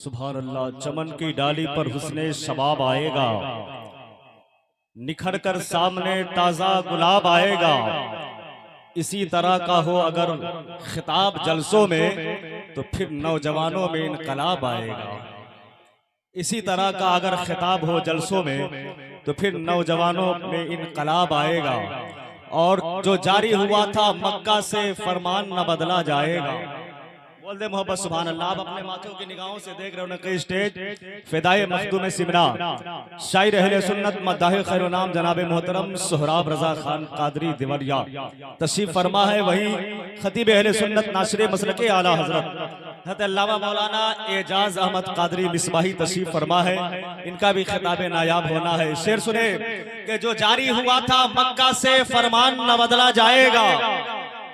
सुभान अल्लाह। चमन की डाली पर हुस्ने शबाब आएगा, निखर कर सामने ताजा गुलाब आएगा। इसी तरह का हो अगर खिताब जलसों में तो फिर नौजवानों में इनकलाब आएगा। इसी तरह का अगर खिताब हो जलसों में तो फिर नौजवानों में इनकलाब आएगा। और जो जारी हुआ था मक्का से फरमान न बदला जाएगा। बोल दे मोहब्बत सुभान अल्लाह। आप अपने माथों की निगाहों से देख रहे हो नक़ी स्टेज फिदाए मखदूम सिमना शायर अहले सुन्नत मद्दाह खैर नाम जनाब मोहतरम सोहराब रजा खान कादरी देवरिया तशरीफ फरमा है। वही खतीब अहले सुन्नत नासिर मसलके आला हज़रत अल्लामा मौलाना एजाज अहमद कादरी मिसबाही तशरीफ फरमा है। इनका भी खिताब नायाब होना है। शेर सुने कि जो जारी हुआ था मक्का से फरमान न बदला जाएगा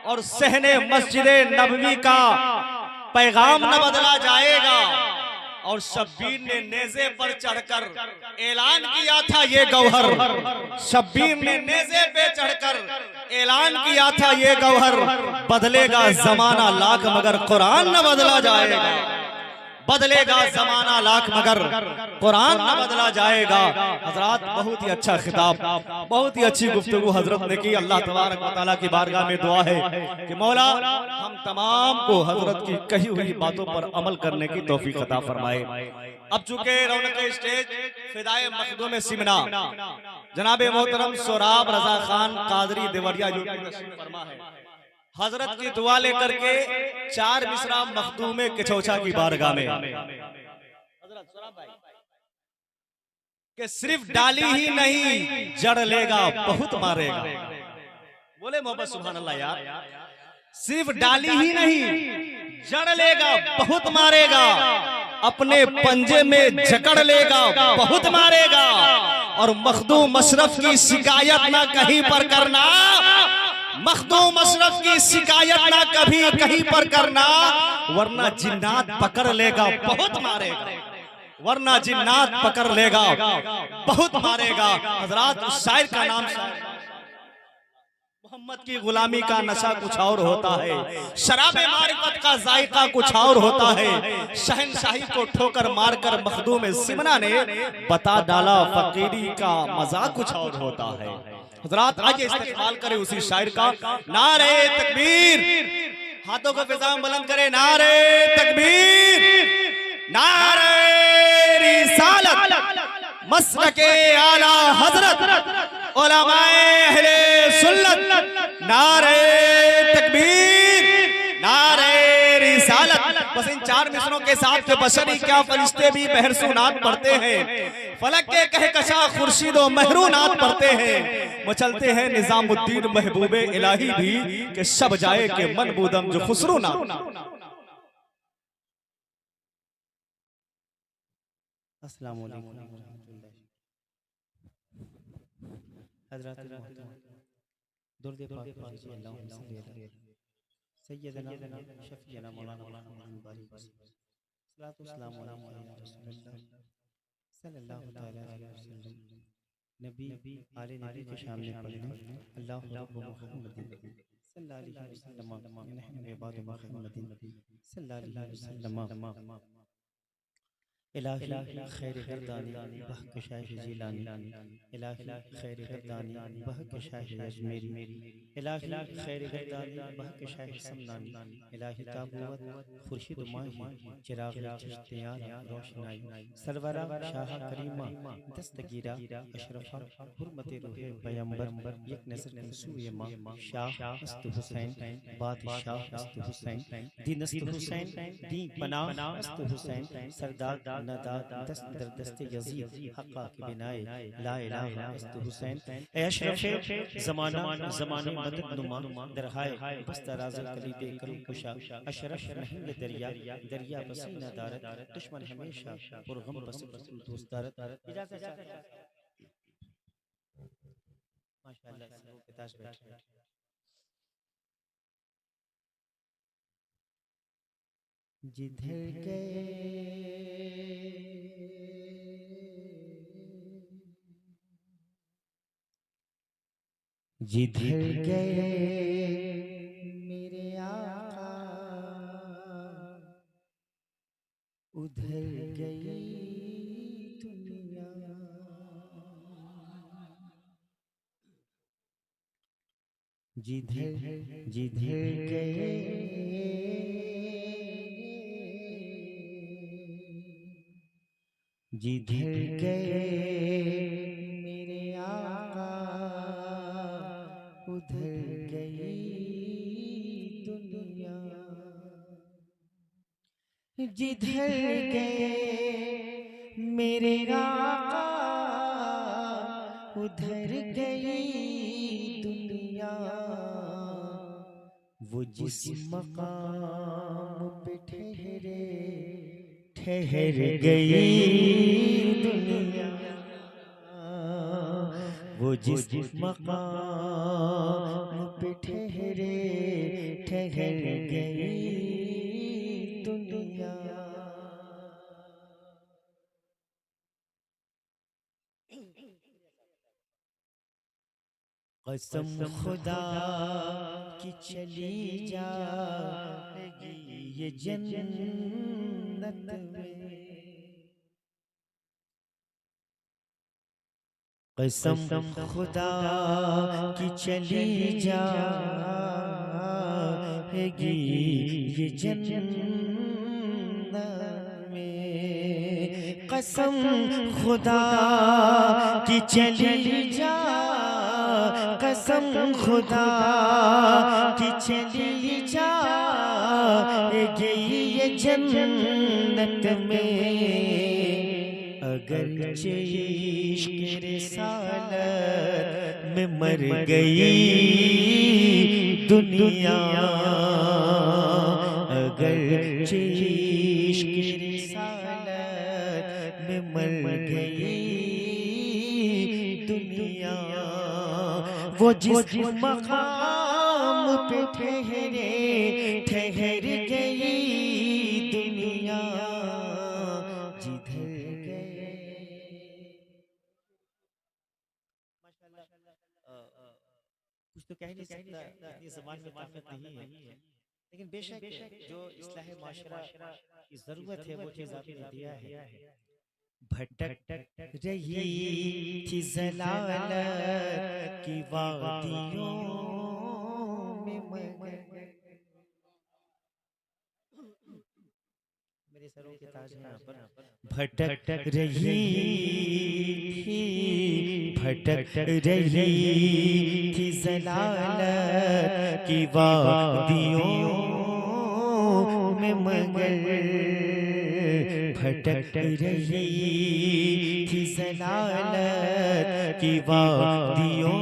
और सहने मस्जिद नबवी का पैगाम न बदला जाएगा। और शब्बीर ने नेज़े पर चढ़कर ऐलान किया था ये गौहर। शब्बीर ने नेज़े पे चढ़कर ऐलान किया था ये गौहर। बदलेगा जमाना लाख मगर कुरान न बदला जाएगा। बदलेगा जमाना लाख मगर कुरान न बदला जाएगा। हजरात बहुत ही अच्छा खिताब, बहुत ही अच्छी गुफ्तगू हजरत ने की। अल्लाह तबारक व तआला की बारगाह में दुआ है कि मौला हम तमाम को हजरत की कही हुई बातों पर अमल करने की तौफीक अता फरमाए। अब चूंकि रौनक स्टेज फिदाए मखदूम सिमना जनाब मोहतरम सोहराब रजा खान कादरी देवरिया फरमा है, हजरत की दुआ लेकर के चार मिसरा मखदूम किचौचा की बारगाह में कि सिर्फ डाली ही नहीं जड़ लेगा बहुत मारेगा। बोले मोहब्बत सुभान अल्लाह यार। सिर्फ डाली ही नहीं जड़ लेगा बहुत मारेगा, अपने पंजे में जकड़ लेगा बहुत मारेगा। और मखदूम अशरफ की शिकायत ना कहीं पर करना, मखदूम अशरफ की शिकायत ना कभी कहीं पर करना, वरना जिन्नात पकड़ लेगा बहुत मारेगा। वरना जिन्नात पकड़ लेगा बहुत मारेगा। हजरात उस शायर का नाम मोहम्मद की गुलामी का नशा कुछ और होता है, शराबे मारिफत का जायका कुछ और होता है। शहनशाही को ठोकर मारकर मखदूम सिमना ने बता डाला फकीरी का मजा कुछ और होता है। हजरात आइए इस्तेमाल करें उसी शायर का। नारे तकबीर, हाथों को फिजा में बुलंद करें। नारे तकबीर, नारे रिसालत, मसलके आला हजरत उलमाए अहले सुन्नत। नारे तकबीर, नारे रिसालत। बस इन चार मिसरों के साथ बशरी क्या फरिश्ते भी बहरसूनात पढ़ते हैं, फलक के कहकशा खुर्शीद व महरूनात पढ़ते हैं। मचलते हैं निजामुद्दीन महबूबे इलाही भी कि शब जाए के मनबूदम जो खुसरू ना। अस्सलाम वालेकुम हज़रात दुर्द पाक पढ़िए। अल्लाहुम्मा सल्ली अला सय्यदना शफीना मौलाना मुबारक सल्लल्लाहु अलैहि वसल्लम सल्लल्लाहु तआला अलैहि वसल्लम। नबी आले नबी के सामने पढ़ना अल्लाहु रब्बु मुहम्मदिन सल्लल्लाहु अलैहि वसल्लम नहनु इबादु मुहम्मदिन सल्लल्लाहु अलैहि वसल्लम। इलाही खैर गर्दानी बहकशाह जिलानी, इलाही खैर गर्दानी बहकशाह अजमेरी, इलाही खैर गर्दानी बहकशाह समनानी, इलाही ताबूत खुर्शीद माही चिराग चिश्तियार रोशनाई, सरवरा शाह करीमा दस्तगीरा अशरफा हुर्मत रूहे पैगंबर एक नज़र कंसूए मां शाह अस्त हुसैन बादशाह अस्त हुसैन दीन अस्त हुसैन दी पनाह अस्त हुसैन सरदार नदाद दस्त दर दस्ते यजीद हक़ा की बिनाए ला इलाहा अस्त हुसैन। ए अशरफ ज़माना ज़माने मदद नुमा दरहाए बस दराज़ कलीबे करूं कुशा, अशरफ नहीं ये दरिया दरिया पसीना दारत दुश्मन हमेशा पुरगम बस दोस्त दारत। माशाअल्लाह सब के ताज बैठे जिधर गए जिधर गए मेरे आका उधर गई दुनिया, जिधर जिधर गए जिधर गए मेरे आका, उधर गई दुनिया। जिधर गए मेरे आका, उधर गई दुनिया। वो जिस मकाम पे ठहरे ठहर गई दुनिया। वो जिस मकाम पे ठहरे ठहर गई दुनिया। कसम खुदा की चली जाएगी ये जन्नत में। कसम खुदा की चली जाएगी ये जन्नत में। कसम खुदा की चली जा, कसम खुदा की चली जाएगी ये जन्नत में। अगर इश्क़ रिसालत में मर गई दुनिया, अगर इश्क़ रिसालत में मर गई दुनिया। वो जिस मकाम पे ठहरे ठहर गई दुनिया। जिधर गए कुछ तो कह नहीं सकता, इतनी ज़बान में ताकत नहीं है, लेकिन बेशक जो इस्लाह माशरा की ज़रूरत है वो चीज़ आपने दिया है। भटक रही थी ज़लालत की वादियों में मगर, मेरे सरों के ताज हैं यहाँ पर। भटक रही थी, भटक रही थी ज़लालत की वादियों में मगर, भटक रही थी ज़लालत की वादियों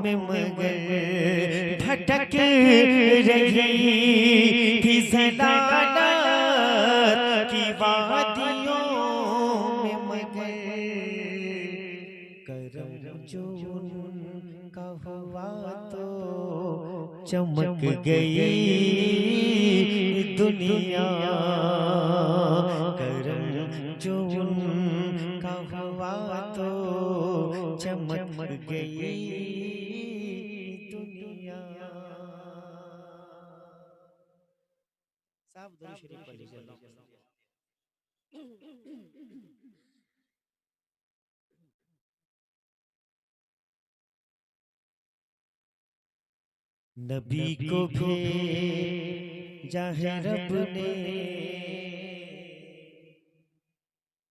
में मगर, भटक रही थी ज़लालत की वादियों में मगर। करम जो उनका हुआ तो चमक गई दुनिया। करम जो उनका हुआ तो चमक गई दुनिया। साहब दुरूद शरीफ पढ़ लीजिए। नबी को भेजा है रब ने,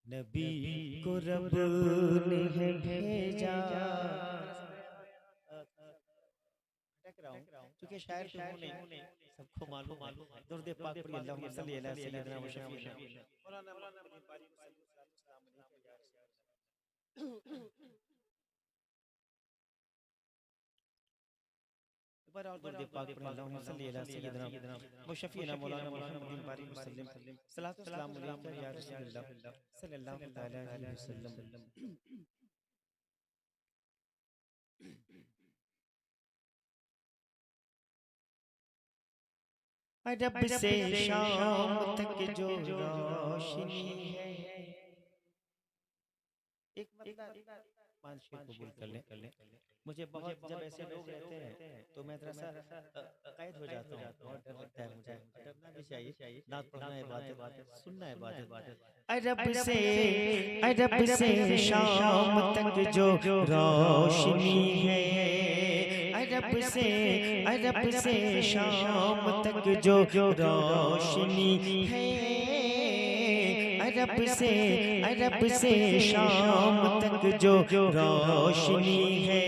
नबी को रब ने है भेजा। क्योंकि शायर तो हूं नहीं, सबको मालूम है। दुरूद पाक पढ़िए, अल्लाहुम्मा सल्ली अला सय्यिदना व शफीना मौलाना मुहम्मद बारी सलाम अलैहि। एक बार और दुरूद पाक पढ़िए, अल्लाहुम्मा सल्ली अला सय्यिदना व शफीना मौलाना मुहम्मद बारी सलाम अलैहि या रसूलल्लाह सल्लल्लाहु तआला अलैहि वसल्लम। रब से शाम तक जो रोशनी है, एक मतलब मान शेर कबूल कर ले। मुझे बहुत जब ऐसे लोग रहते हैं तो मैं थोड़ा सा कैद हो जाता हूँ, बहुत डर लगता है मुझे। डरना भी चाहिए, नात पढ़ना है बात, सुनना है बात। अरब से शाम तक जो रोशनी है, अरब से शाम तक जो रोशनी है, अरब से शाम तक जो रोशनी है,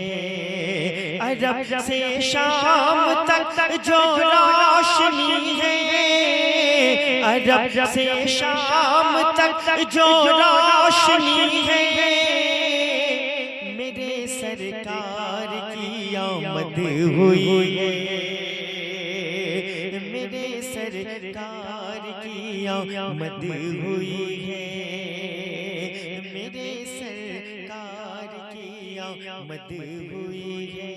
अरब से शाम तक जो रोशनी है, अरब से शाम तक जो रोशनी है, मेरे सरकार की आमद हुई है, मेरे सरकार की आमद हुई है, मेरे सरकार की आमद हुई है।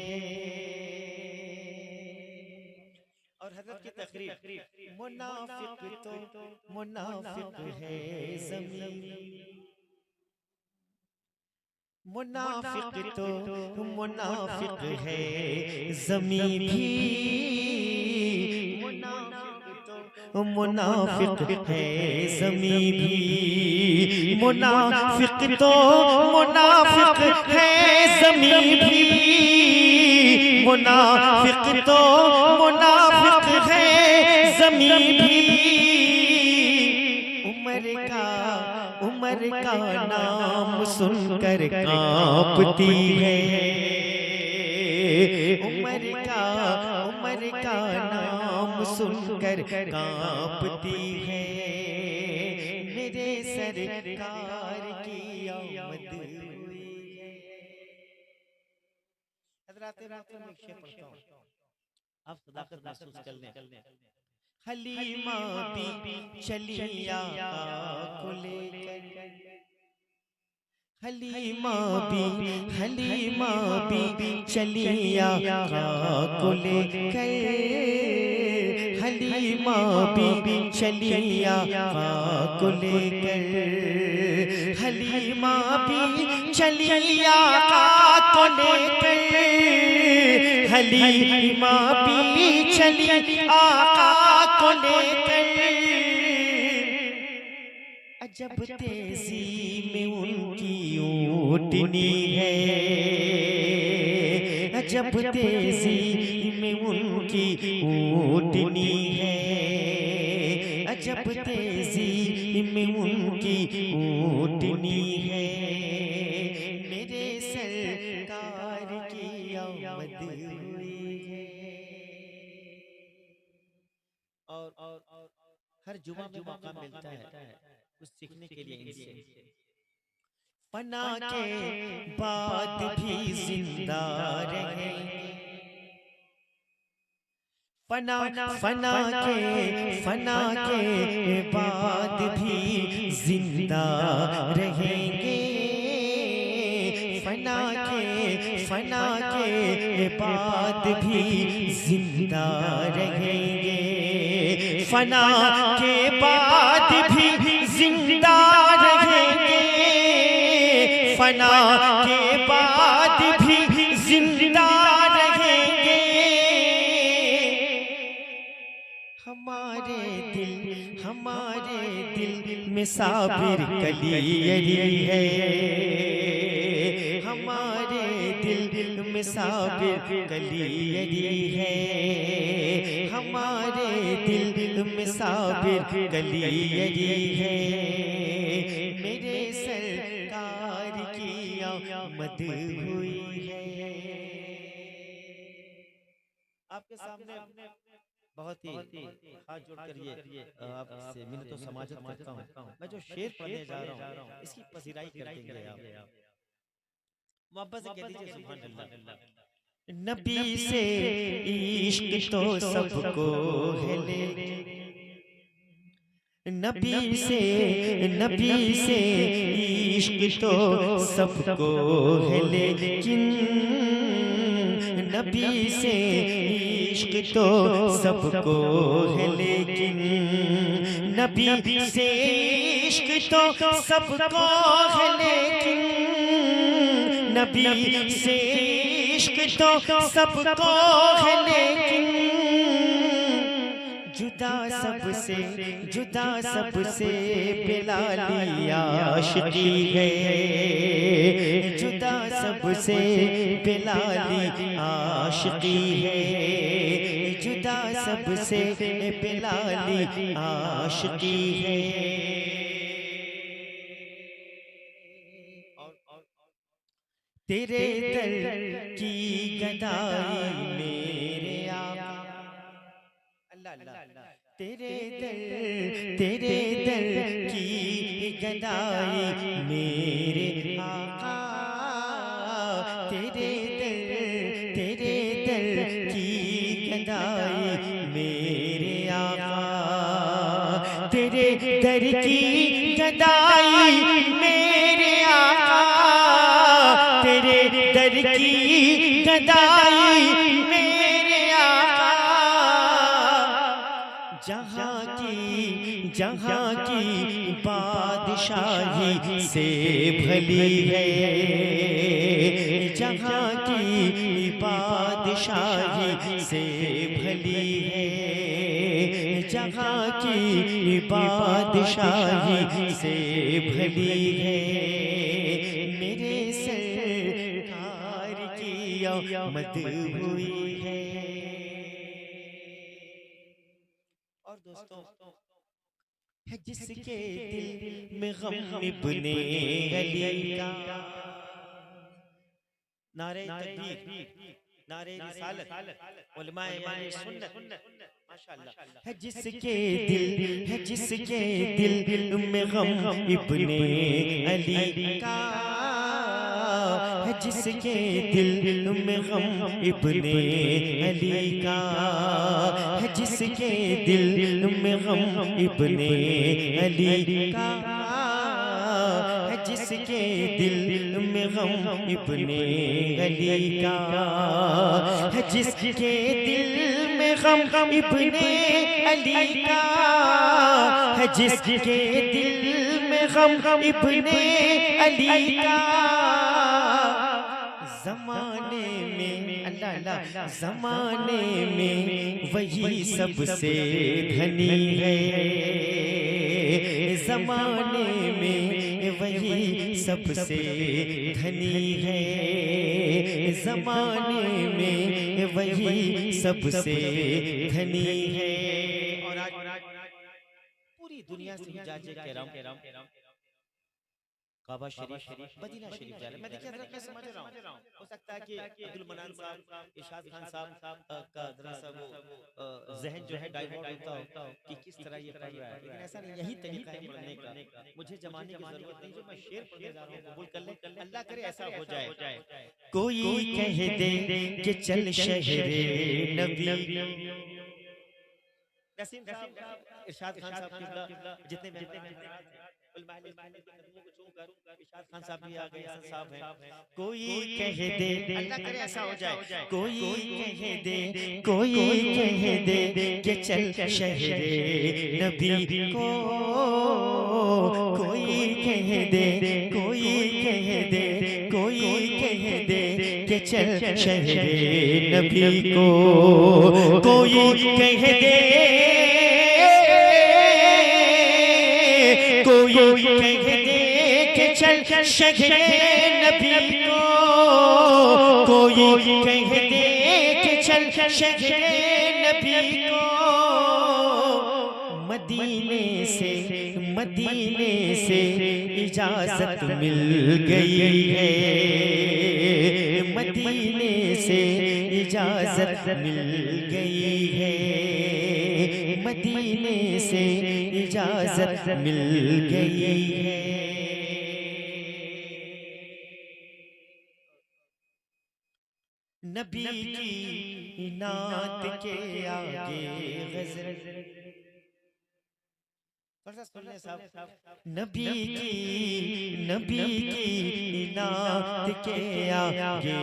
और हज़रत की तकरीर, मुनाफिक तो मुनाफिक है ज़मीन, मुनाफिक तो मुनाफिक है ज़मीन भी, मुनाफिक है ज़मीन भी, मुनाफिक तो मुनाफिक है ज़मीन भी, मुनाफिक तो मुनाफिक है ज़मीन भी, उमर का नाम सुनकर कांपती है, उमर का नाम सुनकर कांपती है, मेरे सरकार की आमद हुई है। हज़रात मैं एक शेर पढ़ता हूँ, आप सदाकत महसूस कर लें। हलीमा भी चली आका को लेकर, हलीमा भी चली आका को लेकर, हलीमा भी चली आका को लेकर, हलीमा भी चली आका को लेकर, हलीमा भी चली आका को लेकर, अजब तेजी में उनकी ऊँटनी है, अजब तेजी में उनकी ऊँटनी है, अजब तेजी में उनकी ऊँटनी है, मेरे सरकार की आमद हुई है। और हर जुमा में मौका मिलता है कुछ सीखने के लिए इनसे। फना के बाद भी जिंदा रहेंगे, फना के बाद भी जिंदा रहेंगे, फना के बाद भी जिंदा रहेंगे, फना के बाद भी जिंदा रहेंगे, फना के बाद भी जिंदा रहेंगे, हमारे दिल में साबिर कलियरी है, हमारे दिल में साबिर कलियरी है, हमारे दिल में साबिर कलियरी है, मेरे सरकार की आमद हुई है। आपके सामने बहुत ही हाथ जोड़कर ये आपसे मिन्नतों समाजत करता हूँ। मैं जो शेर पढ़ने जा रहा हूँ इसकी पसीराई कर देंगे आप। मोहब्बत से कह दीजिए सुभान अल्लाह। नबी से इश्क तो सबको है ले, नबी से इश्क तो सबको है लेकिन, नबी से इश्क तो सबको है लेकिन, नबी से इश्क तो सबको है लेकिन, नबी से इश्क तो सबको है, लेकिन जुदा सबसे बिलाली आशिकी है, जुदा सबसे बिलाली आशिकी है, जुदा सबसे बिलाली आशिकी है। तेरे दर की गदाई मेरे आका, अल्लाह अल्लाह, तेरे दर की गदाई मेरे आका, तेरे दर की गदाई मेरे आका, तेरे दर की गदाई मेरे आका, तेरे दर की गदाई मेरे आका, जहाँ की बादशाही से भली है, जहाँ की बादशाही से भली है, जहाँ की बादशाही से भली है, मेरे सरकार की आमद हुई है। और दोस्तों, है जिसके दिल में गम इब्ने अली का, नारे तकबीर, नारे रिसालत, उलमाए सुन्नत, माशाअल्लाह। है जिसके दिल में गम इब्ने अली का, है जिसके दिल में गम इब्ने अली का, है जिसके दिल में गम इब्ने अली का, है जिसके दिल में गम इब्ने अली का, है जिसके दिल में गम इब्ने अली का, है जिसके दिल में गम इब्ने अली का, ज़माने में अल्लाह अल्लाह, ज़माने में वही सबसे धनी है, ज़माने में वही सबसे धनी है, ज़माने में वही सबसे धनी है। और आज पूरी दुनिया से जाजे कह रहा हूँ, काबा शरीफ, मदीना शरीफ जा रहे हैं। मैं देखिए जरा कैसे समझ रहा हूँ। हो सकता है कि अब्दुल मनान साहब, इरशाद खान साहब का जरा सा वो जहन जो है डाइवर्ट होता हो कि किस तरह ये पढ़ रहा है, लेकिन ऐसा नहीं, यही तरीका है पढ़ने का। मुझे जमाने की जरूरत नहीं, जो मैं शेर पढ़ने जा रहा हूँ कबूल कर ले, अल्लाह करे ऐसा हो जाए। कोई कह दे कि चल शहरे नबी, नसीम साहब, इरशाद खान साहब किबला, जितने भी इरशाद खान साहब भी आ गए, हसन साहब हैं। कोई कह दे, अल्लाह करे ऐसा हो जाए, कोई कह दे, कोई कह दे कि चल शहरे नबी को, कोई कह दे, कोई कह दे, कोई कह दे कि चल शहरे नबी को, कोई कह दे, कोई कह दे कि चल शहरे नबी को, कोई कह दे कि चल शहरे नबी को, मदीने से इजाजत मिल गई है, मदीने से इजाजत मिल गई है, मदीने से इजाजत मिल गई है। नबी की नात के आगे गज़ल, नबी की नात के आगे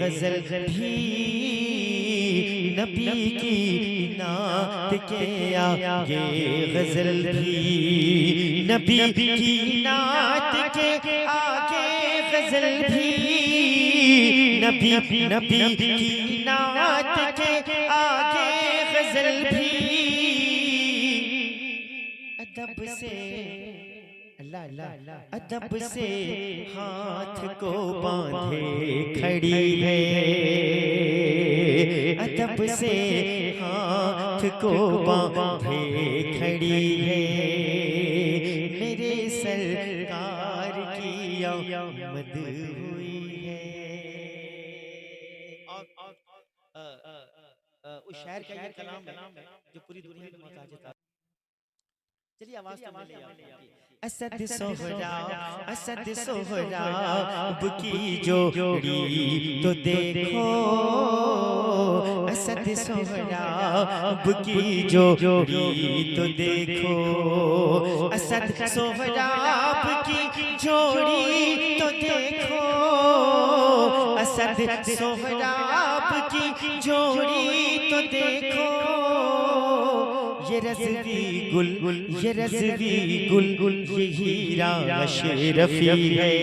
गज़ल भी, नबी की नात के आगे गज़ल भी, नबी की नात के आगे गज़ल भी, नबी नबी की नात के आगे गजल भी अदब से अल्लाह अल्लाह अदब से हाथ को बांधे खड़ी है, अदब से हाथ को बांधे खड़ी है, मेरे सरकार की आमद हुई है। उस शायर का ये कलाम है जो पूरी दुनिया में मुताज था। चलिए आवाज तो मिले असद सोहराब की जोड़ी तो देखो, असद सोहराब की जोड़ी तो देखो, असद सोहराब की जोड़ी तो देखो, असद सोहराब की जोड़ी तो देखो, ये रज़वी गुल ये रज़वी गुल ये हीरा अशरफी है,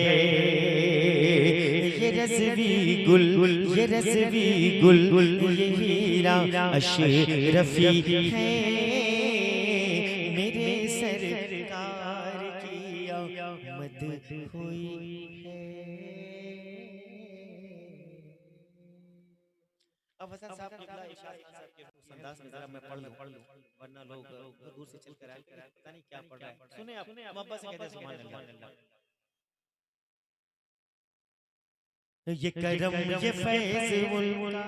ये रज़वी गुल ये रज़वी गुल ये हीरा अशरफी है, मेरे सरकार की आमद हुई है। अब हसन साहब किबला इरशाद साहब के अंदाज में जरा मैं पढ़ लूं वरना लोग दूर से चल कर आए पता नहीं क्या पढ़ रहा है। सुने आप मोहब्बत से कहते सुभान अल्लाह। ये करम ये फैज़ उनका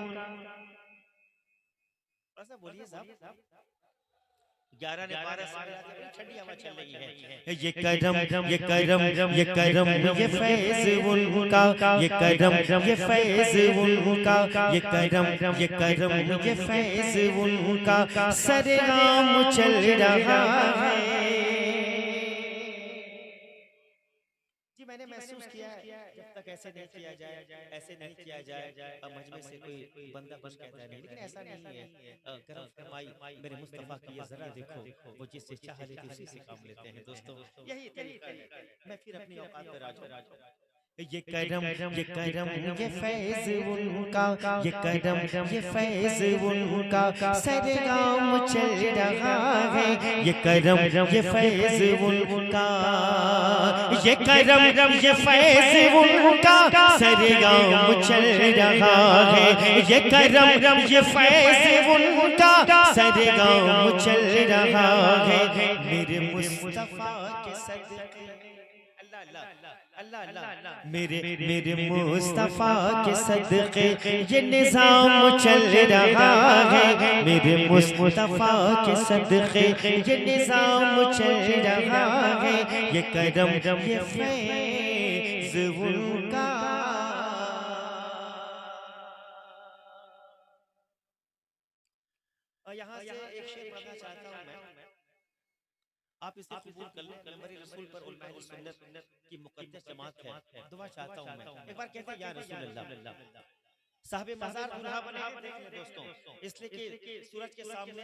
ऐसा बोलिए साहब 11 ने 12 ठंडी हवा चल रही है। ये करम ये करम ये करम ये फैज़ उनका, ये करम ये फैज़ उनका, ये करम ये करम ये फैज़ उनका, सरेआम चल रहा है। जी मैंने महसूस किया है जब तक ऐसे नहीं किया जाए ऐसे नहीं किया जाए अब मजमे से कोई बंदा बच कहता है नहीं, लेकिन ऐसा नहीं है। करम फरमाई मेरे मुस्तफा की ये जरा देखो, वो जिससे चाह लेते उसी से काम लेते हैं। दोस्तों यही तरीका है। मैं फिर अपनी औकात पर आ जाऊं। ये करम ये फैज़ उनका, ये करम ये फैज़ उनका, सरगाम चल रहा है। ये करम ये फैज़ उनका, ये करम ये फैज़ उनका, सरगाम चल रहा है। ये करम ये फैज़ उनका, सरगाम चल रहा है। मेरे मुस्तफा के सदक़े मेरे मेरे मुस्तफा के सदक़े ये निज़ाम चल रहा है। मेरे मुस्तफा के सदक़े ये निज़ाम चल रहा है। ये करम ये फैज़ उनका। यहाँ से एक शेर पढ़ना चाहता हूँ मैं, आप इसे कबूल कर लें। नंबर रसूल पर उलमाए सुन्नत की मुक़द्दस जमात है। दुआ चाहता हूं मैं। एक बार कहते हैं या रसूल अल्लाह, साहिब मज़ार दूल्हा बने आप देख लें दोस्तों, इसलिए कि सूरज के सामने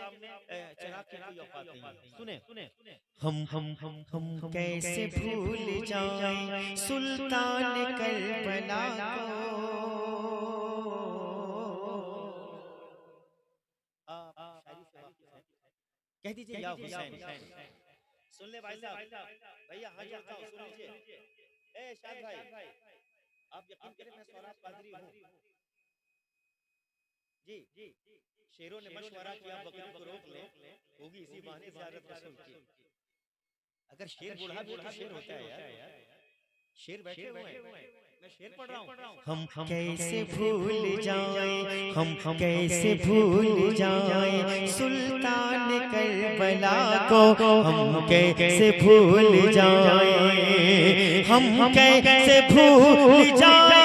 चिराग की कोई औकात नहीं है। सुने हम कैसे भूल जाएं सुल्तान करबला को। कह दीजिए या हुसैन। सुन ले भाई साहब, भैया हाँ जाता हूँ, सुन लीजिए। ए शाद भाई, आप यकीन करें मैं सौराब कादरी हूँ जी। शेरों ने मशवरा किया बकरी को रोक ले, होगी इसी बहाने ज़ियारत रसूल की। अगर शेर बूढ़ा भी तो शेर होता है यार, शेर बैठे हुए हैं, मैं शेर पढ़ रहा हूँ। हम कैसे भूल जाएं, हम कैसे भूल जाएं सुल्तान करबला को। हम कैसे भूल जाएं, हम कैसे भूल जाएं,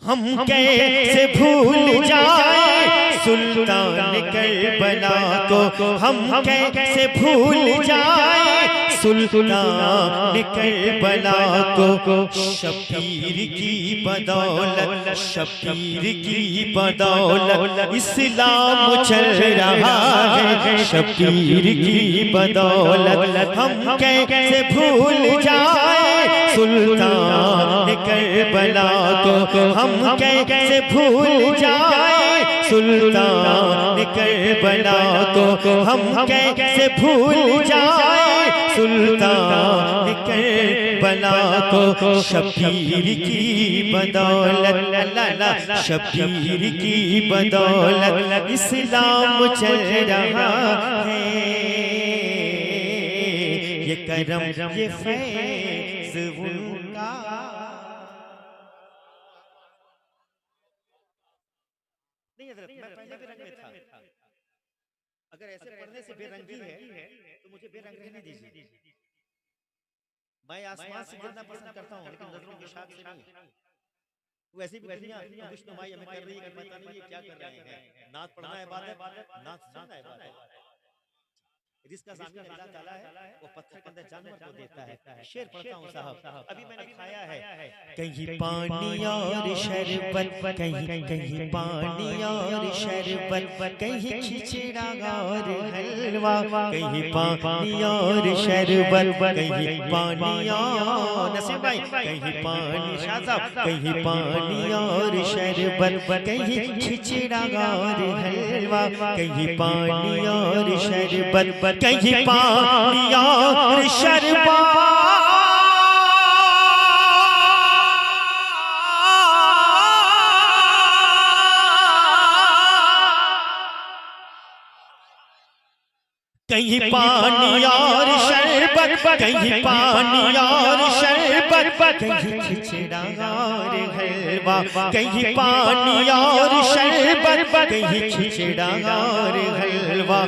हम कैसे भूल जाएं सुल्तान करबला को। हम कैसे भूल जाएं सुल्तान करबला को शबीर की बदौलत, शबीर की बदौलत इस्लाम चल रहा है, शबीर की बदौलत हम कैसे भूल जाए सुल्तान करबला को, हम कैसे भूल जाए सुल्तान करबला को, हम कैसे भूल जाए सुल्तान करबला को। शबीर की बदौलत, अल्लाह शबीर की बदौलत इस्लाम चल रहा है। ये करम ये फैज़ उनका, नहीं हज़रत, मैं पहले भी रंग में था। अगर ऐसे पढ़ने से बेरंगी है तो मुझे बेरंग रहने दीजिए। मैं आसमान से गिरना पसंद करता हूँ लेकिन नजरों के शाख से नहीं। वैसे भी दुनिया खुशनुमाई हमें कर रही है कि पता नहीं ये क्या कर रहे हैं। नात पढ़ना है इबादत, नात सुनना है इबादत। रिज़्क़ ज़मीन अल्लाह ताला है, वो पत्थर के अंदर जानवर को देता है। शेर पढ़ता हूँ साहब, अभी मैंने खाया है। कहीं पानी और शरबत, कहीं कहीं पानी और शरबत, कहीं खिचड़ा और हलवा, कहीं पानी और शरबत, कहीं पानी और नसीम भाई, कहीं पानी शाह साहब, कहीं पानी और शरबत, कहीं खिचड़ा और हलवा, कहीं पानी और शरबत, कहीं पानी और शरबत, कहीं पानी और शरबत, कहीं पानी और शरबत, कहीं खिचड़ा और हलवा, कहीं पानी और शरबत, कहीं खिचड़ा और हलवा।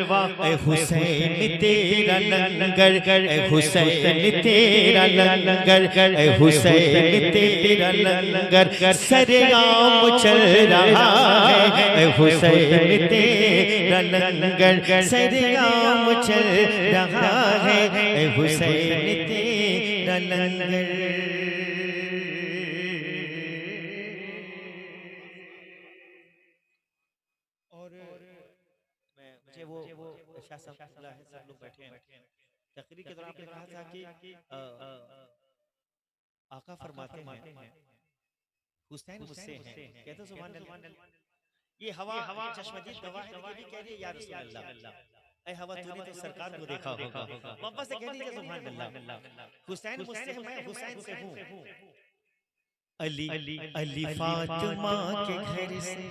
ऐ हुसैन तेरा लंगर, ऐ हुसैन तेरा लंगर, ऐ हुसैन तेरा लंगर सरेआम चल रहा है, ऐ हुसैन तेरा लंगर सरेआम चल रहा है, ऐ हुसैन तेरा लंगर। और मुझे वो शाह साहब है, सब लोग बैठे हैं। तकरीर के दौरान आपने कहा था कि आका फरमाते हैं हुसैन मुझसे हैं, कहते सुभान अल्लाह। ये हवा चश्मदीद गवाह है, ये भी कह रही है या रसूल अल्लाह, ऐ हवा तूने तो सरकार को देखा होगा। मोहब्बत से कह दीजिए सुभान अल्लाह। हुसैन मुझसे है, मैं हुसैन से हूँ। अली अली फातिमा के घर से,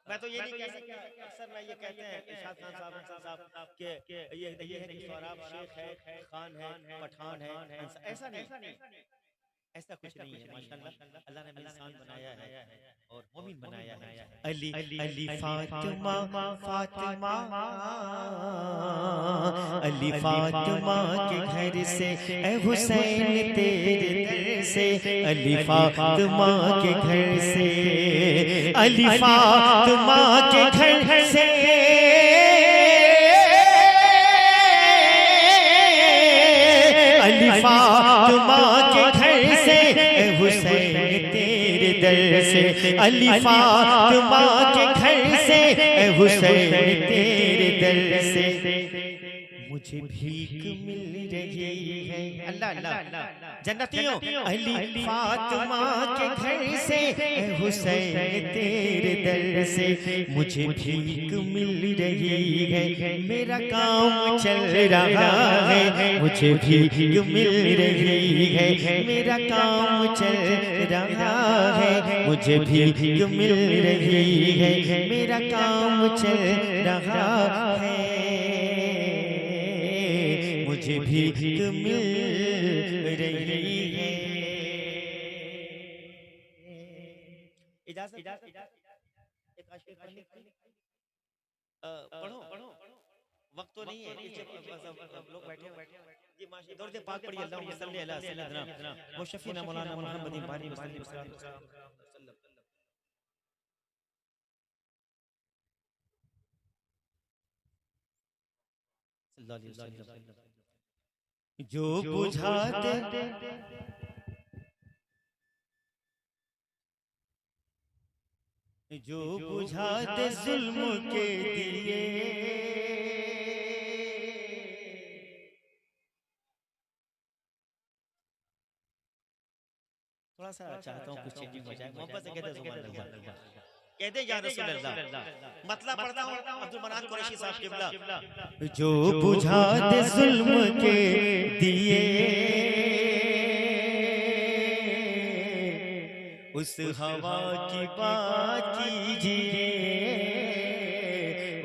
मैं तो ये नहीं कह सकता, अक्सर मैं ये कहते हैं इरशाद खान साहब के ये नहीं है कि सौराब शेख है, खान है, पठान है, ऐसा नहीं, ऐसा कुछ नहीं है। माशाअल्लाह अल्लाह ने हमें इंसान बनाया है और मोमिन बनाया है। अली अली फातिमा फातिमा, अली फातिमा के घर से, ऐ हुसैन तेरे दर से, अली फातिमा के घर से, अली फातिमा के घर से, अली फातिमा के घर से, ऐ हुसैन तेरे दर से, अली फातिमा के घर से, ऐ हुसैन तेरे दर से मुझे भीख मिल रही है। अल्लाह अल्लाह जन्नतियों, अली फातिमा के घर से, ऐ हुसैन तेरे दर से मुझे भीख मिल रही है। मेरा काम चल रहा है, मुझे भीख मिल रही है। मेरा काम चल रहा है, मुझे भीख मिल रही है। मेरा काम चल रहा है, मुझे भीख मिल रही है। इजाजत एक आशिक पढ़ने की, पढ़ो, वक्त तो नहीं है, लोग बैठे हैं। जी माशाअल्लाह, दौड़ दे पाक पढ़िए, अल्लाहुम्मा सल्ली अला सय्यिदना व शफीना मौलाना मुहम्मदिन बारी वसल्लम। सल्लल्लाहु अलैहि वसल्लम। जो बुझा दे जो बुझा दे जुल्म के दिए, थोड़ा सा चाहता हूँ कुछ चेंजिंग हो जाए, मोहब्बत से कहते सुभान अल्लाह, कहते या रसूल अल्लाह। मतलब पढ़ता हूँ अब्दुल मनान कुरैशी साहब किबला। जो बुझा दे जुल्म के दिए, उस हवा की बात कीजिए,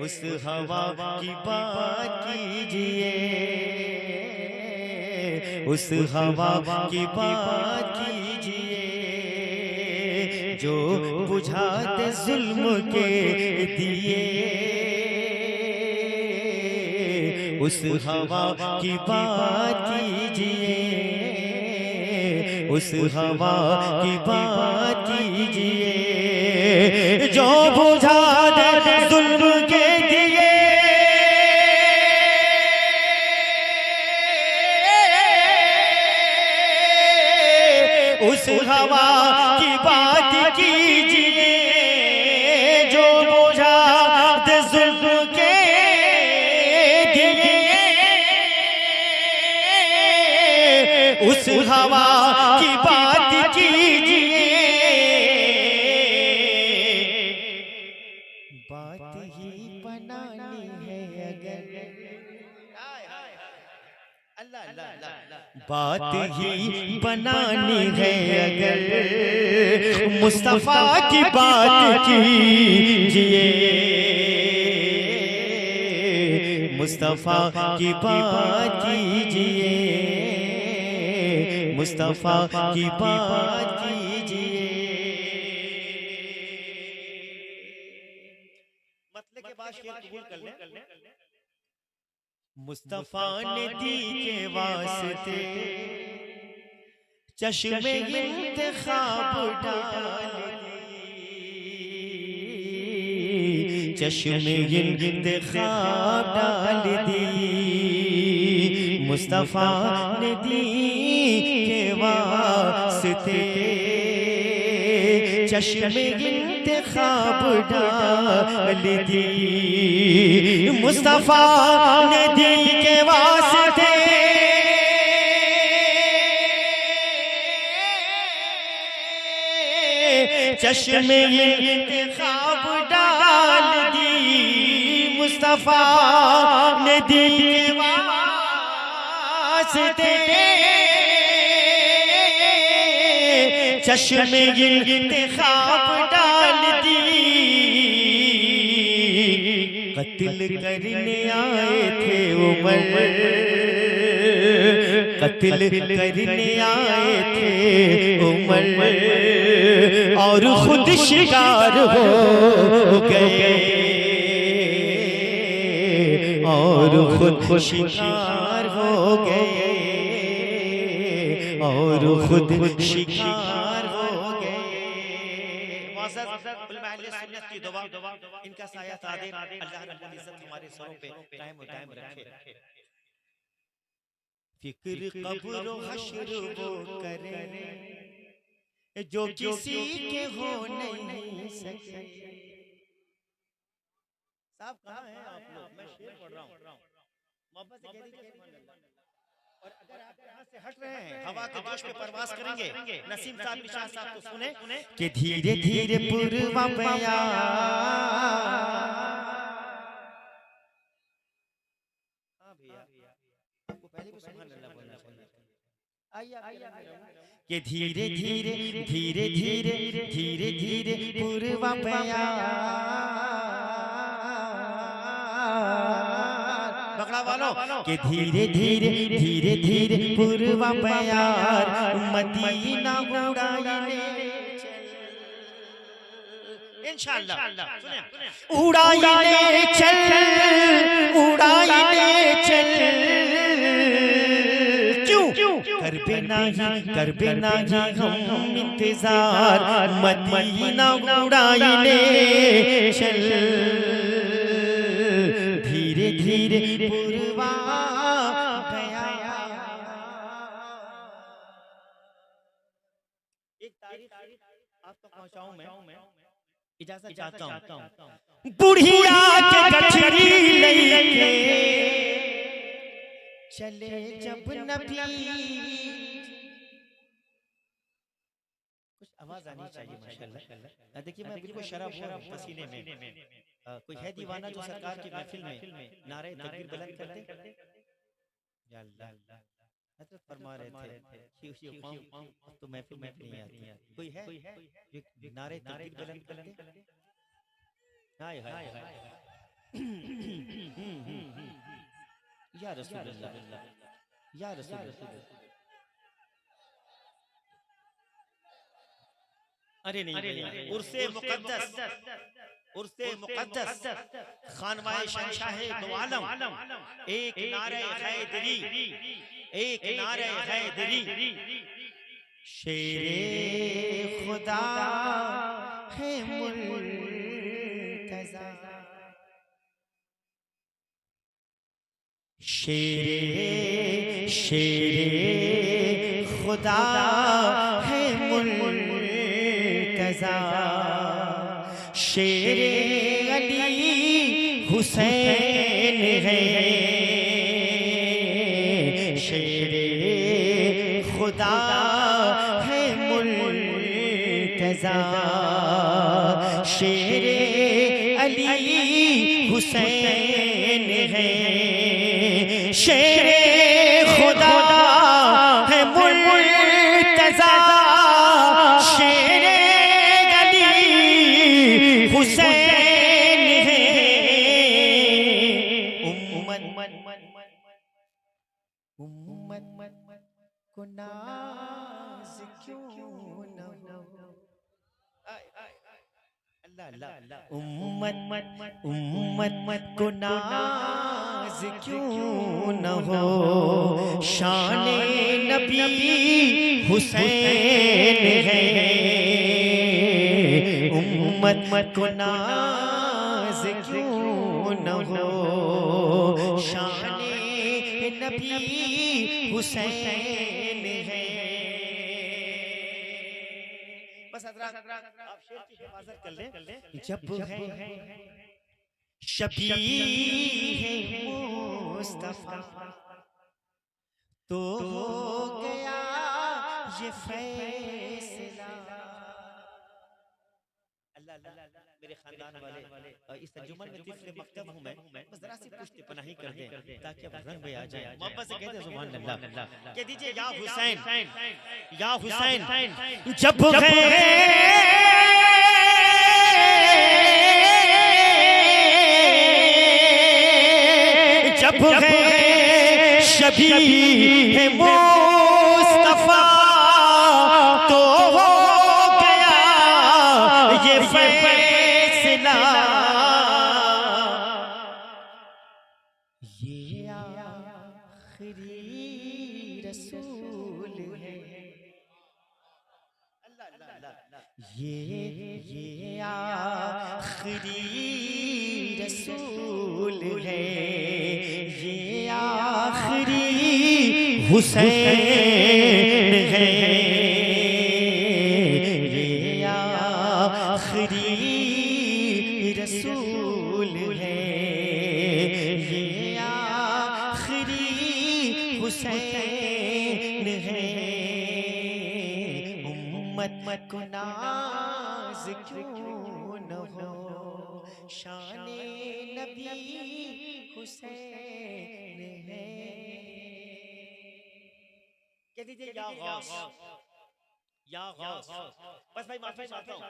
उस हवा की बात कीजिए, उस हवा की बात कीजिए, जो बुझा दे जुल्म के दिए, उस हवा की बात कीजिए, उस हवा की बात कीजिए, जो बुझा दे जुल्म के दिए, उस हवा की बात कीजिए, जो बुझा दे जुल्म के दिए, उस हवा की बात कीजिए, बात ही बनानी है अगर, अल्लाह अल्लाह अल्लाह, बात ही बनानी है अगर, मुस्तफा की बात कीजिए, मुस्तफा की बात कीजिए, मुस्तफा की बात कीजिए। मतलब के बाद शेर कबूल कर ले। मुस्तफा ने दी के वास्ते चश्मे इंतखाब डाल दी, चश्मे इंतखाब डाल दी, मुस्तफा ने दी के वास्ते चश्मे इंतखाब डाल दी, मुस्तफा ने दी के वास्ते चश्मे इंतखाब डाल दी, मुस्तफा ने दी के वास्ते चश्मे इंतखाब डाल दी, कत्ल करने आए थे उमर, कत्ल करने आए थे उमर, और खुद शिकार हो गए, और खुद शिकार हो गए, और खुद शिकार हो गए। की दुआ, इनका साया तादीर अल्लाह रब्बुल इज्जत हमारे सरों पे कायम व दायम रखे। फिक्र कब्र हश्र वो करे जो किसी के हो नहीं सके। साहब कहाँ हैं आप लोग? मैं शेर पढ़ रहा हूँ, मोहब्बत से कह दीजिए सुभान अल्लाह। और अगर आप यहाँ से हट रहे हैं, हवा के जोश पे परवास करेंगे, नसीम साहब निशान साहब को सुने कि धीरे धीरे पूर्वा बया, हाँ भैया आपको पहले भी सुभान अल्लाह बोलना चाहिए। आइए कि धीरे धीरे धीरे धीरे धीरे धीरे पूर्वा बया, बगड़ा वालों कि धीरे धीरे धीरे धीरे पूर्वा बयार, मदीना उड़ाइले इंशाअल्लाह सुने उड़ाइले चल, उड़ाइले चल, क्यों करबे नाही हम इंतजार, मदीना उड़ाइले चल, धीरे धीरे पूर्वा तक पहुंचाऊं मैं इजाजत चाहता हूं। बुढ़िया के गठरी लेके चले जब नबी, कुछ आवाज आनी चाहिए माशाल्लाह। देखिए मैं बिल्कुल शराब पसीने में कोई है दीवाना जो सरकार की महफिल में नारे तकबीर बुलंद करते। या अल्लाह, हजरत फरमा रहे थे कि तो महफिल में नहीं आती। कोई है जो नारे तकबीर बुलंद करते? हाय हाय या रसूल अल्लाह, या रसूल अल्लाह। अरे नहीं, उर्से मुक़द्दस खानवाए शहंशाहे दो आलम, एक नारे हैदरी, एक नारे हैदरी। शेरे खुदा है मुर्तज़ा, शेरे खुदा है मुर्तज़ा, शेरे अली हुसैन है, शेरे खुदा है मुर्तज़ा, शेरे अली हुसैन है, शेरे खुदा है मुर्तज़ा, शेरे अली हुसैन है। उम्मत को नाज क्यों न हो, उम्मत को नाज क्यों न हो, शाने नबी हुसैन है, उम्मत को नाज क्यों न हो, शाने नबी हुसैन है। बस हजरत आप शेर की हिफाजत कर लें। जब है शबीह मुस्तफा तो हो गया ये फैसला। अल्लाह मेरे खानदान वाले इस तर्जुमन में तिफ्ल मकतब हूं मैं, बस जरा सी पुष्टि पनाही कर दें ताकि अब रंग में आ जाए। मोहब्बत से कहते हैं सुभान अल्लाह। कह दीजिए या हुसैन, या हुसैन। जब है शबीह मुस्तफा तो हो गया ये फैसला, ये आखिरी रसूल है, ये आखिरी रसूल है, ये आखिरी हुसैन है, ये आखिरी रसूल है, ये आखिरी हुसैन है। उम्मत को नाज क्यों न हो, शाने नबी हुसैन है। कह दीजिए या गौस, या गौस। बस भाई माफी चाहता हूं,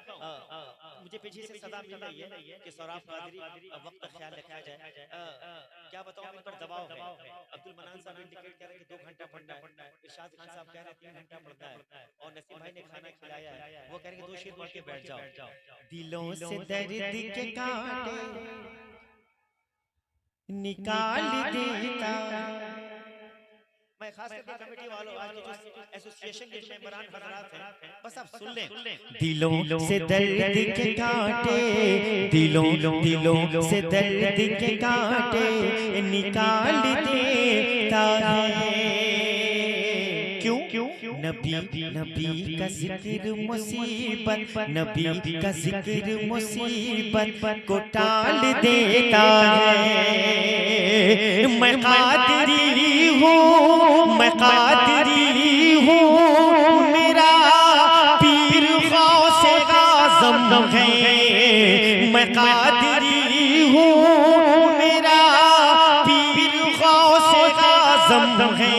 मुझे पीछे से सदा मिल रही है कि सौराफ कादरी वक्त का ख्याल रखा जाए। क्या बताऊं, इन पर दबाव है। अब्दुल मनान साहब इंडिकेट कर रहे हैं कि 2 घंटा पढ़ना है, इरशाद खान साहब कह रहे हैं 3 घंटा पढ़ना है, और नसीम भाई ने खाना खिलाया है, वो कह रहे हैं 2 शेर पढ़ के बैठ जाओ। दिलों से दर्द के कांटे निकाल देता। मैं खास करके कमेटी वालों, आज के जो एसोसिएशन के मेंबरान हजरात हैं, बस आप सुन लें। दिलों से दर्द के कांटे, दिलों से दर्द के कांटे निकाल देता है। क्यों? नबी नबी का जिक्र मुसीबत, नबी का जिक्र मुसीबत को टाल देता है। मैं कादरी हूँ, मैं कादरी हूँ, मेरा पीर गौसे आज़म है। मैं कादरी हूँ, मेरा पीर गौसे आज़म है।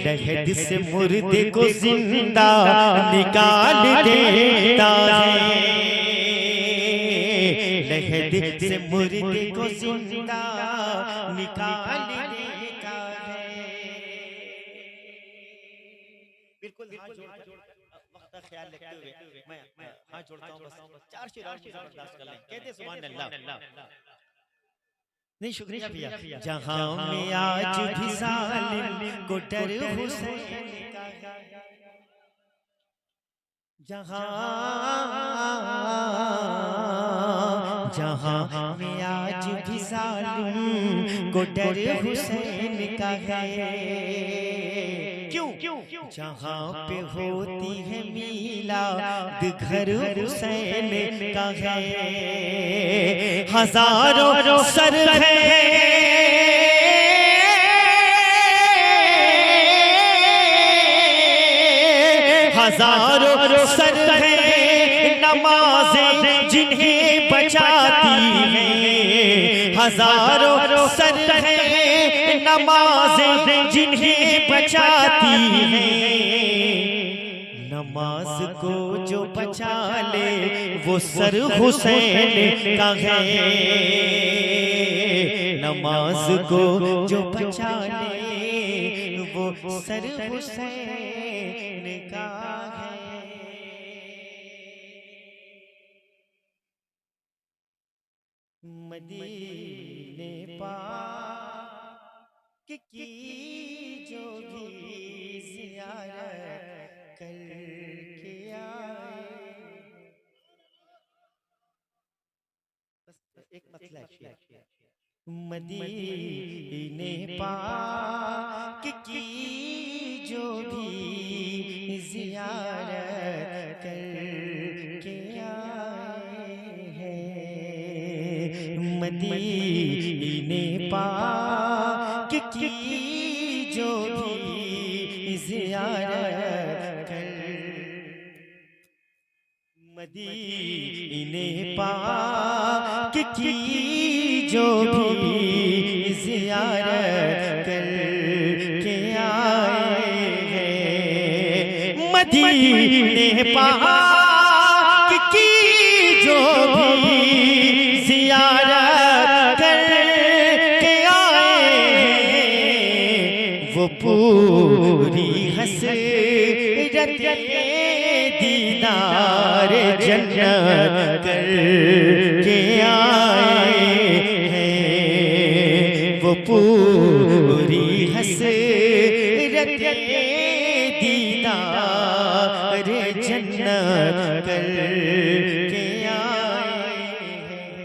लहद से मुर्दे को जिंदा निकाल देता है। लहद से मुर्दे को जिंदा निकाल देता है। बिल्कुल वक्त का ख्याल रखते हुए मैं हाथ जोड़ता हूँ, बस 4 शेर और बर्दाश्त कर लें। कहते सुभान अल्लाह। नहीं शुक्रिया भैया। जहाँ में आज भी जालिम को डर हुसैन का है, जहाँ में आज भी जालिम को डर हुसैन का है। क्यों? जहाँ पे होती है मीलाद घर हुसैन का है। हजारों सर है, हजारों सर है, नमाज़ें जिन्हें बचाती हैं। हजारों सर है, नमाज़ें जिन्हें बचाती हैं। नमाज को जो बचा ले वो सर हुसैन का है। नमाज को जो बचा ले वो सर हुसैन का है। मदीने पाक की जो भी ज़ियारत करके आए। बस एक मतलब है, मदीने पाक की जो भी ज़ियारत करके आए हैं। मदीने पाक की जो भी ज़ियारत मदीने पाक की जो भी ज़ियारत करके आए हैं। मदीने पाक की जो भी ज़ियारत करके आए हैं, वो पूरी हसरत दीदार जन्नत करके आए हैं। वो पूरी हसरत दीदार जन्नत करके आए हैं।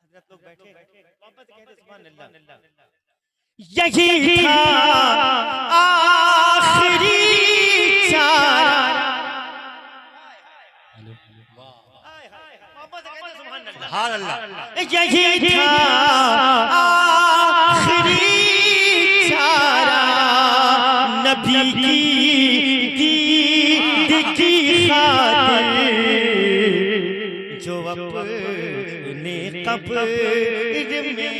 हज़रत लोग बैठे वापस कहते सुभान अल्लाह। यही था आखिरी चारा। यही था आखिरी चारा, नबी की दीद की खातिर जो अपने कब्र में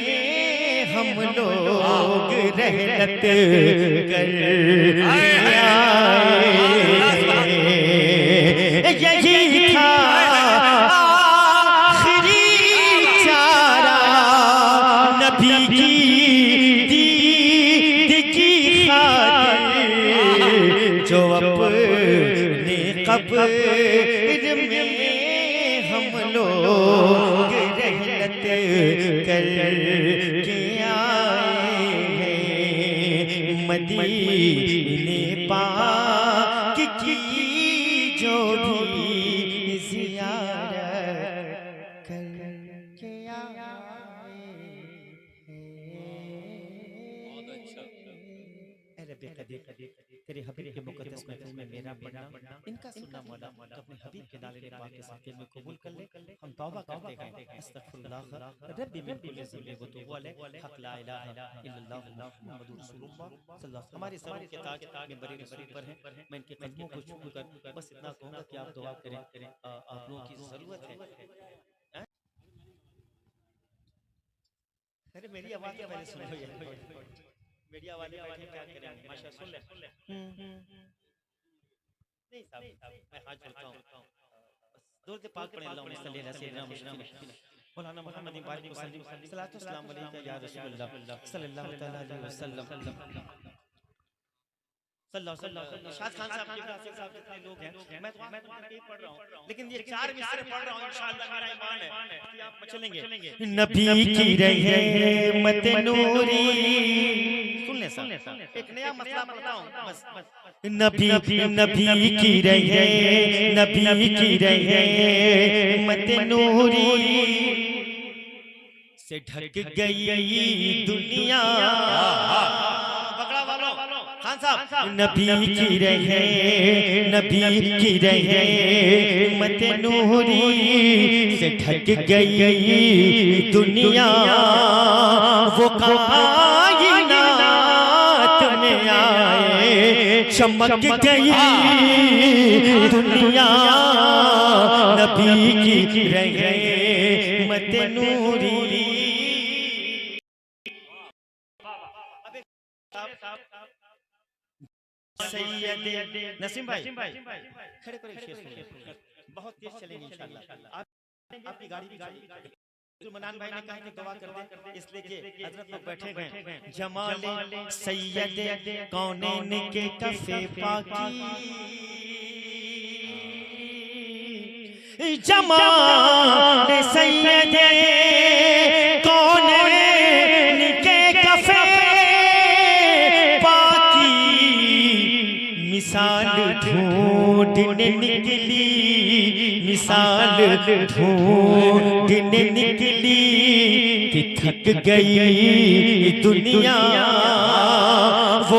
हम लोग रहमत कर आए। यही था आखिरी चारा, नबी की दीद की खातिर जो अपने कब्र में हम लोग रहमत कर मदीने पाक की जो भी ज़ियारत करके आए हैं। तेरे हबीब के मुकद्दस महफिल में मेरा पढ़ना, इनका सुनना मौला, अपने हबीब के नाले पाक के साथ में कबूल कर ले। हम तौबा करते हैं, अस्तगफिरुल्लाह रब्बी मिन कुल्ली ज़ंबिन व तूबु अलैहि, हक ला इलाहा इल्लल्लाह मुहम्मदुर रसूलुल्लाह सल्लल्लाहु अलैहि वसल्लम। हमारे सरों के ताज मिंबर रसूल पर हैं, मैं इनके कदमों को छूकर बस इतना कहूँगा कि आप दुआ करें, आप लोगों की ज़रूरत है। अरे मेरी आवाज़ तो पहले सुन लो यार, मीडिया वाले बैठे क्या करेंगे, माशा सुन ले। नहीं साहब, मैं हाथ जोड़ता हूँ, बस दूर से पाक पढ़े अल्लाहुम्मा सल्ली अला सय्यिदिना मुहम्मद मौलाना मोहम्मद बारिक वसल्लम सलातो सलाम अलैका या रसूलल्लाह सल्लल्लाहु तआला अलैहि वसल्लम सल्लल्लाहु। शाद खान साहब के साथ साहब जितने लोग हैं, मैं तो यही पढ़ रहा हूँ, लेकिन ये 4 मिसरे पढ़ रहा हूँ, इंशाअल्लाह मेरा ईमान है कि आप चलेंगे। नबी की रहमत नूरी, सुन ले साहब, एक नया मसला पढ़ता हूँ बस। नबी की रहमत नूरी से ढक गई दुनिया। पकड़ा वालों खान साहब, नबी की रहमत नूरी से ढक गई दुनिया। वो कायनात में आए चमक गई दुनिया। नबी की रहमत नूरी। सैयद नसीम भाई खड़े करो, शेर सुनिए, बहुत तेज चलेंगे इंशाअल्लाह। आपकी गाड़ी भी मनान भाई ने कहा कि दुआ कर दे, इसलिए कि हजरत लोग बैठे गए। जमाल सैयद कौनैन के कफे पाकी, जमाल सैयद कौनैन के कफे पाकी। मिसाल ढूंढने निकली, मिसाल ढूंढने निकली कि थक गई दुनिया। वो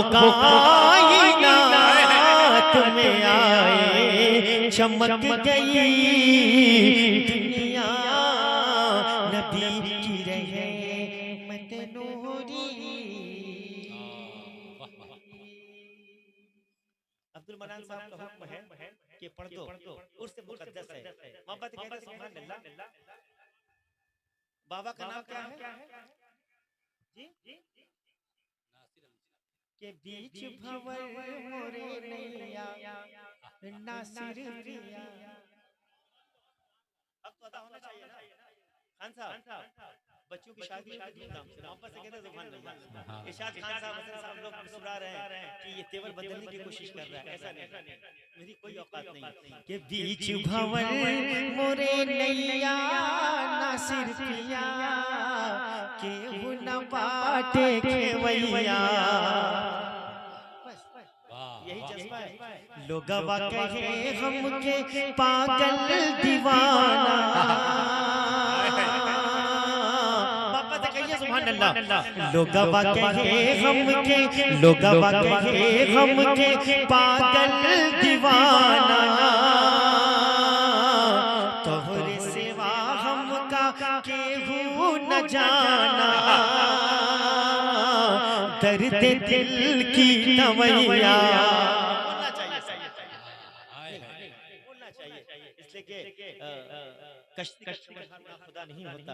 कायनात में आए चमक गई दुनिया। नबी की रहमत नूरी। अब्दुल मनान साहब का हुक्म है कि पढ़ दो, उससे मुकद्दस है। मोहब्बत कहते हैं सुभान अल्लाह। बाबा का नाम क्या है जी? के बीच भंवर मोरे नैया नासिर प्रिया। अब तो अदा होना चाहिए ना खान साहब। बच्चों की शादी धूमधाम से मोहब्बत से कहते हैं सुभान अल्लाह। इरशाद खान साहब हसन साहब लोग मुस्कुरा रहे हैं कि ये तेवर बदलने की कोशिश कर रहा है, ऐसा नहीं, मेरी कोई औकात नहीं। के बीच भंवर मोरे नैया नासिर प्रिया। केहू न बाटे खेवैया। यही जज्बा है। लोगवा कहे हमके पागल दीवाना। पापा से कहिए सुभान अल्लाह। लोगवा कहे हमके पागल दीवाना। तोहरे सिवा हमका केहू न जाना। दर्द दिल की नवैया। बोलना चाहिए, इसलिए कि कश्ती में खुदा नहीं होता।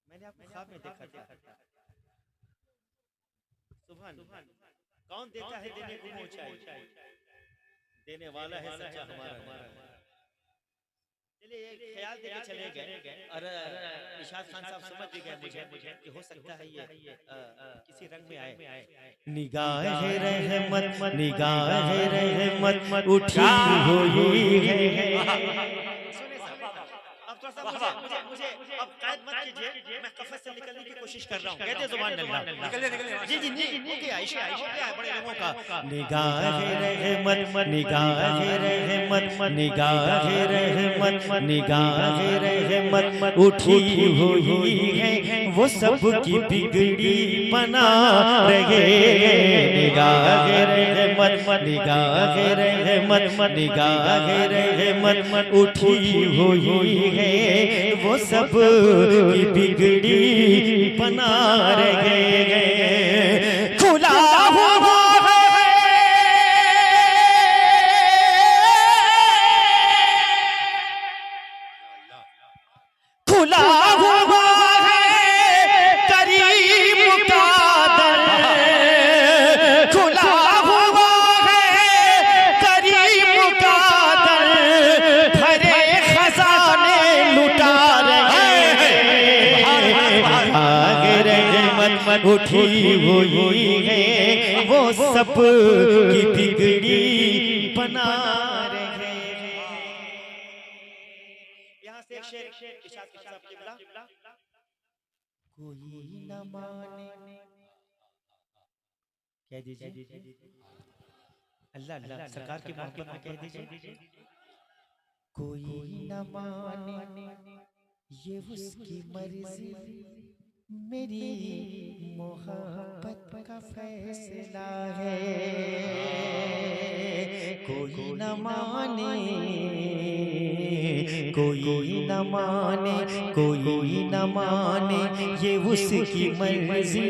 मैंने आपको ख्वाब में देखा था। सुभान, कौन देता है देने को ऊंचाई, देने वाला है सच्चा हमारा। चलिए एक ख्याल देके चले गए और इरशाद खान साहब समझ भी गए मुझे कि हो सकता है ये किसी रंग में आए। निगाह रहमत उठी हुई है। सुने साहब, अब थोड़ा सा मुझे अब कैद मत कीजिए, मैं कफस से निकलने की कोशिश कर रहा हूँ। कहते सुभान अल्लाह। निकलिए जी हो गया इशा हो गया है बड़े लोगों का। निगाह रहमत उठी हुई है। वो सब की बिगड़ी बना रहे। निगाह रहमत निगाह रहमत निगाह रहमत उठी हुई है, वो सब की बिगड़ी बना रहे। खुला हुआ खुला हुआ है करीम का दर, खुला हुआ है करीम का दर, भरे खजाने लुटा रहे। आगे रहमत उठी हुई है, वो सब की बिगड़ी बना रहे। यहाँ से एक शेर इरशाद साहब किबला, कोई न माने, कह दीजिए अल्लाह अल्लाह सरकार की मोहब्बत में कह दीजिए, कोई न माने ये उसकी मर्जी, मेरी मोहब्बत का फैसला है। कोई न माने कोई न माने कोई न माने ये उसकी मर्जी,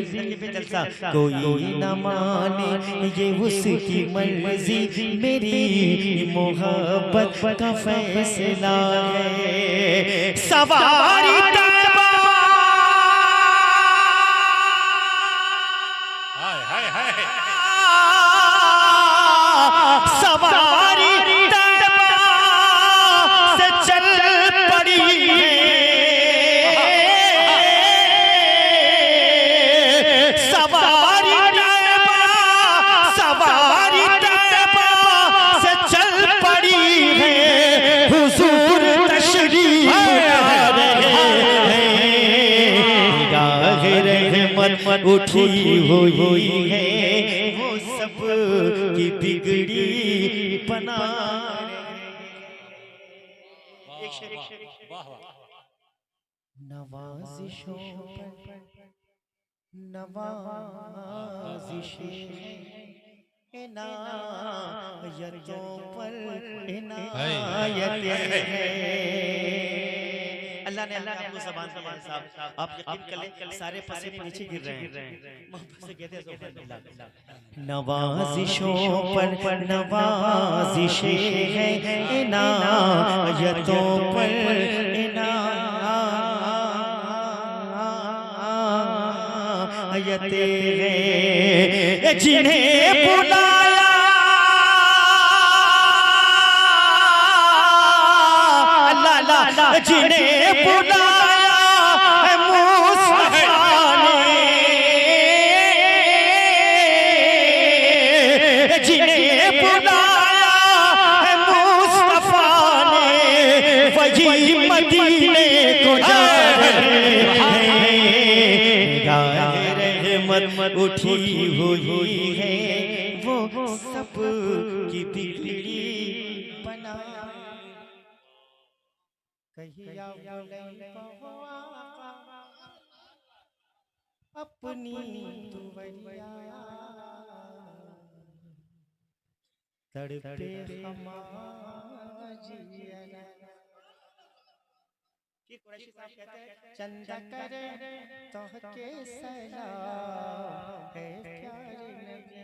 कोई न माने ये उसकी मर्जी, मेरी मोहब्बत का फैसला है। सवारी सवारी से चल पड़ी है, सवारी सवारी से चल पड़ी है, हुजूर तशरीफ ला रहे हैं। निगाह रहमत उठी हुई है, वो सब की बिगड़ी बना नवाज़िशों पर नवाज़िशें, इनायतों पर इनायतें हैं। अल्लाह ने आपको ज़बान दी है साहब, आप यकीन कर लें सारे पसीने नीचे गिर रहे हैं। मोहब्बत से कहते हैं नवाज़िशों पर नवाज़िशें हैं, इनायतों पर इनायतें हैं। जिन्हें बुलाया अल्लाह जिन्हें बुलाया है मुस्तफा ने, जिन्हें बुलाया है मुस्तफा ने, वही मदीने को जा रहे हैं। निगाह रहमत उठी हुई है, वो सब की बिगड़ी बना। कहिया अपनी दुवैया तड़पे चंदा करे तोहके सलाम है प्यारे नबी।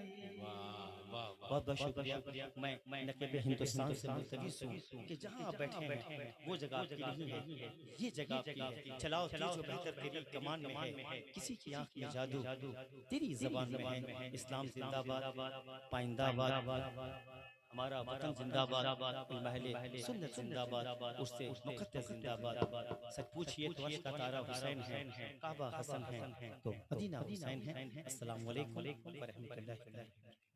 बहुत बहुत शुक्रिया। मैं नक़ीब हिंदुस्तान से मुल्तमिस हूँ कि जहाँ आप बैठे हैं वो जगह आपकी नहीं है, ये जगह आपकी है। चलाओ जो बेहतर तेरी कमान में है, किसी की आँख में जादू तेरी ज़बान में है। इस्लाम जिंदाबाद, पाइंदाबाद, हमारा वतन जिंदाबाद, महले सुन्नत जिंदाबाद, उससे मुक़द्दस जिंदाबाद। सच पूछिए तो अर्श का तारा हुसैन है, काबा हसन है, तो मदीना हुसैन है। अस्सलामु अलैकुम व रहमतुल्लाहि व बरकातहू।